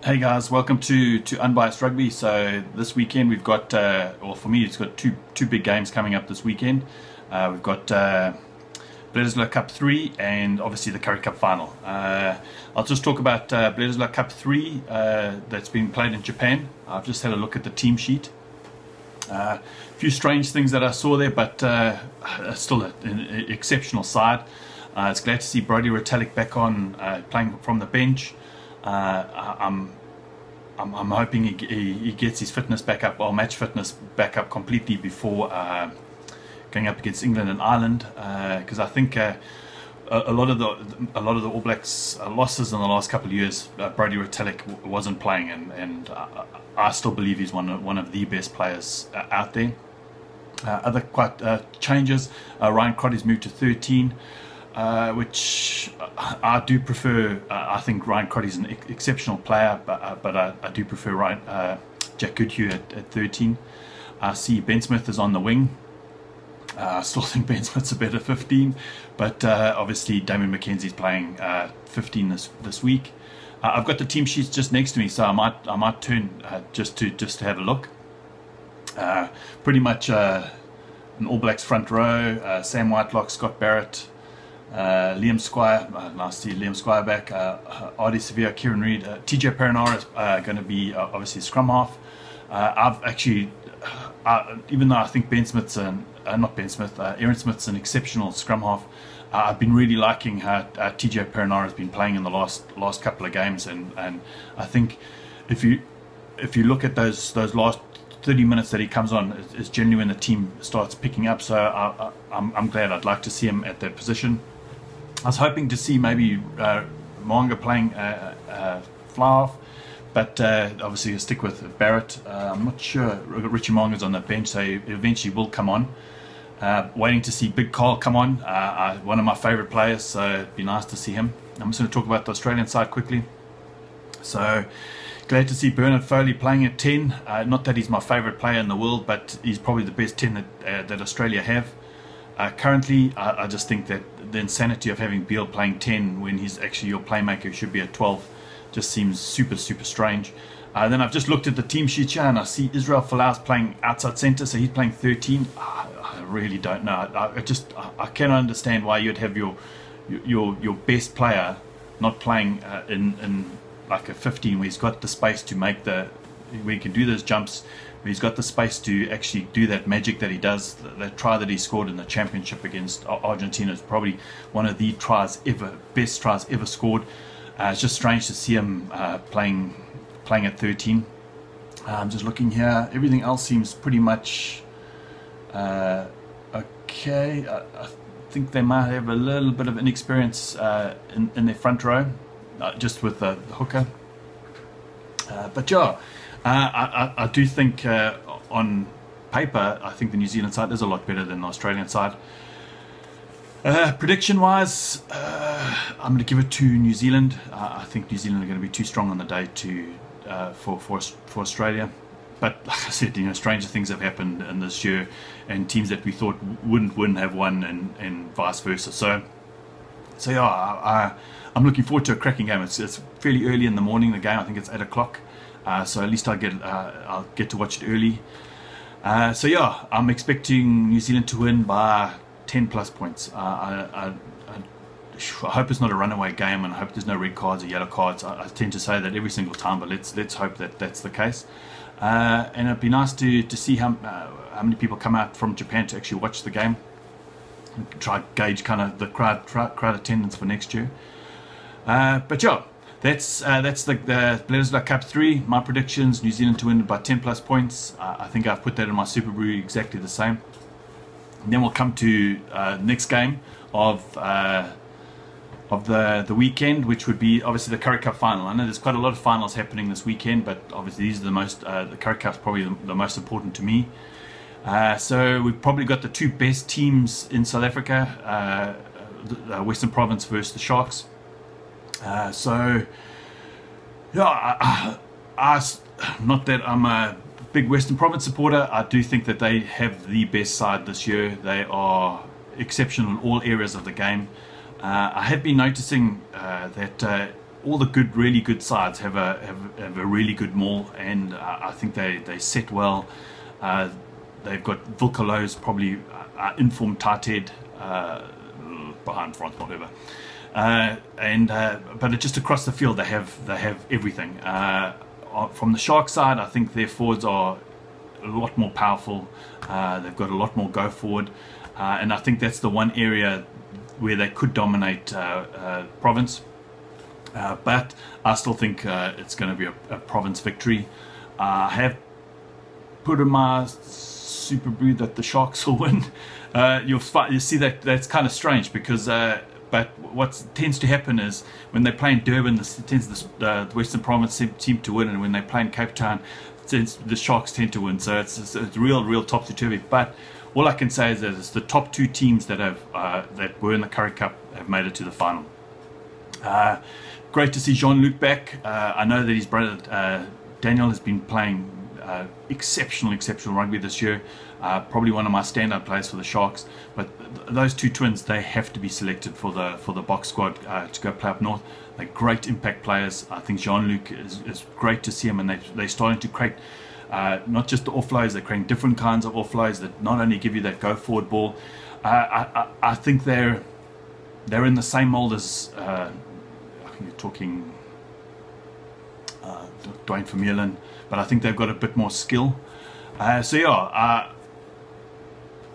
Hey guys, welcome to Unbiased Rugby. So this weekend we've got, or for me it's got two big games coming up this weekend. We've got Bledisloe Cup 3 and obviously the Currie Cup Final. I'll just talk about Bledisloe Cup 3 that's been played in Japan. I've just had a look at the team sheet. A few strange things that I saw there, but still an exceptional side. It's glad to see Brodie back on playing from the bench. I'm hoping he gets his fitness back up, or match fitness back up completely before going up against England and Ireland, because I think a lot of the All Blacks losses in the last couple of years, Brodie wasn't playing, and I still believe he's one of the best players out there. Other changes, Ryan Crottie's moved to 13. Which I do prefer. I think Ryan Crottie's an exceptional player, but I do prefer Jack Goodhue at 13. I see Ben Smith is on the wing. I still think Ben Smith's a better 15, but obviously Damien McKenzie's playing 15 this week. I've got the team sheets just next to me, so I might turn just to have a look. Pretty much an All Blacks front row: Sam Whitelock, Scott Barrett, Liam Squire, nice to see Liam Squire back, Ardie Sevilla, Kieran Reid, TJ Perenara is going to be obviously scrum half. I've actually, even though I think Aaron Smith's an exceptional scrum half, I've been really liking how TJ Perenara has been playing in the last couple of games, and I think if you look at those last 30 minutes that he comes on, it's generally when the team starts picking up. So I'm glad. I'd like to see him at that position. I was hoping to see maybe Mwanga playing fly off, but obviously he'll stick with Barrett. I'm not sure. Richie Mwanga's on the bench, so he eventually will come on. Waiting to see Big Carl come on, one of my favourite players, so it'd be nice to see him. I'm just going to talk about the Australian side quickly. So glad to see Bernard Foley playing at 10. Not that he's my favourite player in the world, but he's probably the best 10 that Australia have. Currently, I just think that the insanity of having Beale playing 10 when he's actually your playmaker who should be at 12 just seems super strange. Then I've just looked at the team sheet here and I see Israel Folau's playing outside centre, so he's playing 13. I really don't know. I cannot understand why you'd have your best player not playing in like a 15 where he's got the space to make where he can do those jumps, where he's got the space to actually do that magic that he does. That try that he scored in the championship against Argentina is probably one of the best tries ever scored. It's just strange to see him playing at 13. I'm just looking here. Everything else seems pretty much okay. I think they might have a little bit of inexperience in their front row, just with the hooker. But yeah, I do think on paper, I think the New Zealand side is a lot better than the Australian side. Prediction wise, I'm going to give it to New Zealand. I think New Zealand are going to be too strong on the day for Australia. But like I said, stranger things have happened in this year, and teams that we thought wouldn't win have won, and vice versa. So yeah, I'm looking forward to a cracking game. It's fairly early in the morning, the game. I think it's 8 o'clock. So at least I'll get to watch it early. So yeah, I'm expecting New Zealand to win by 10 plus points. I hope it's not a runaway game, and I hope there's no red cards or yellow cards. I tend to say that every single time, but let's hope that that's the case. And it'd be nice to see how many people come out from Japan to actually watch the game. Try to gauge kind of the crowd attendance for next year. But yeah, that's the Bledisloe Cup 3. My predictions: New Zealand to win by 10 plus points. I think I've put that in my Super Brew exactly the same. And then we'll come to next game of the weekend, which would be obviously the Currie Cup Final. I know there's quite a lot of finals happening this weekend, but obviously these are the most. The Currie Cup's probably the most important to me. So we've probably got the two best teams in South Africa, the Western Province versus the Sharks. So yeah, not that I'm a big Western Province supporter. I do think that they have the best side this year. They are exceptional in all areas of the game. I have been noticing that all the really good sides have a really good maul, and I think they set well. They've got Bledisloe's probably informed tight head behind France, whatever. But just across the field they have everything. From the Shark side, I think their forwards are a lot more powerful. They've got a lot more go forward, and I think that's the one area where they could dominate Province. But I still think it's going to be a Province victory. I have put in my Super Brew that the Sharks will win. You see that's kind of strange, because but what tends to happen is when they play in Durban, the Western Province seem to win, and when they play in Cape Town, the Sharks tend to win. So it's real topsy-turvy. But all I can say is that it's the top two teams that were in the Currie Cup have made it to the final. Great to see Jean-Luc back. I know that his brother Daniel has been playing exceptional rugby this year. Probably one of my standout players for the Sharks. But those two twins, they have to be selected for the box squad to go play up north. They're great impact players. I think Jean-Luc is great to see him, and they're starting to create not just the offloads, they're creating different kinds of offloads that not only give you that go forward ball. I think they're in the same mold as you're talking Dwayne Vermeulen, but I think they've got a bit more skill. So yeah,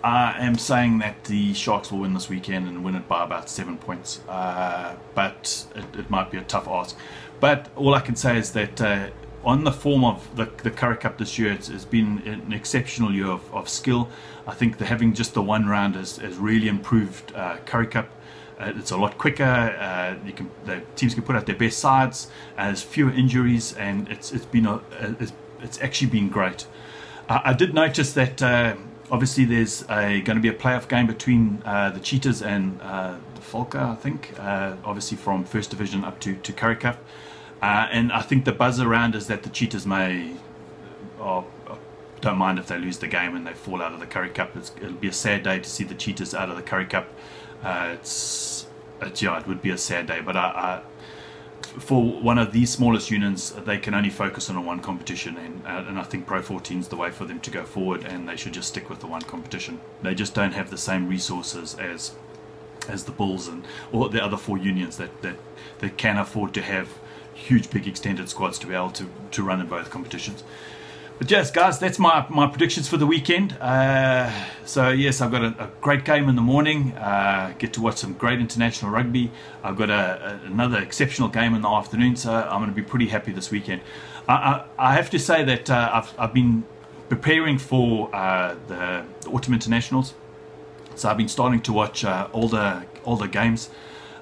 I am saying that the Sharks will win this weekend and win it by about 7 points. But it might be a tough ask. But all I can say is that on the form of the Currie Cup this year, it's been an exceptional year of skill. I think that having just the one round has really improved Currie Cup. It's a lot quicker. The teams can put out their best sides. There's fewer injuries, and it's actually been great. I did notice that obviously there's going to be a playoff game between the Cheetahs and the Falca, I think. Obviously from First Division up to Currie Cup, and I think the buzz around is that the Cheetahs don't mind if they lose the game and they fall out of the Currie Cup. It'll be a sad day to see the Cheetahs out of the Currie Cup. It would be a sad day, but for one of these smallest unions, they can only focus on one competition, and I think Pro 14 is the way for them to go forward, and they should just stick with the one competition. They just don't have the same resources as the Bulls or the other four unions that can afford to have huge big extended squads to be able to run in both competitions. But yes, guys, that's my predictions for the weekend. So yes, I've got a great game in the morning. Get to watch some great international rugby. I've got another exceptional game in the afternoon, so I'm going to be pretty happy this weekend. I have to say that I've been preparing for the autumn internationals, so I've been starting to watch all the games.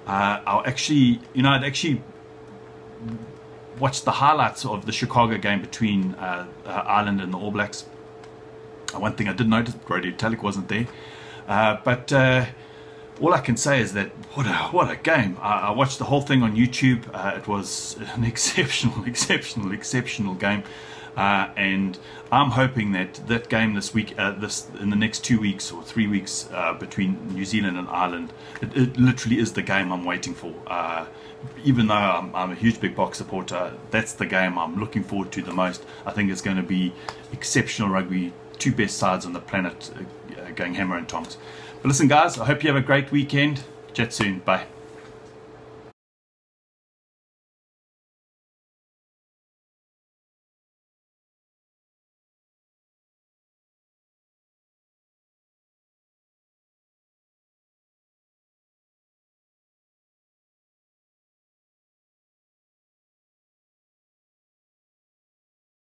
I'd actually watched the highlights of the Chicago game between Ireland and the All Blacks. One thing I did notice, Brodie wasn't there, but all I can say is that what a game. I watched the whole thing on YouTube. It was an exceptional game, and I'm hoping that game this week, in the next 2 weeks or 3 weeks between New Zealand and Ireland, it literally is the game I'm waiting for. Even though I'm a huge big box supporter, that's the game I'm looking forward to the most. I think it's going to be exceptional rugby, two best sides on the planet going hammer and tongs. But listen guys, I hope you have a great weekend. Chat soon. Bye.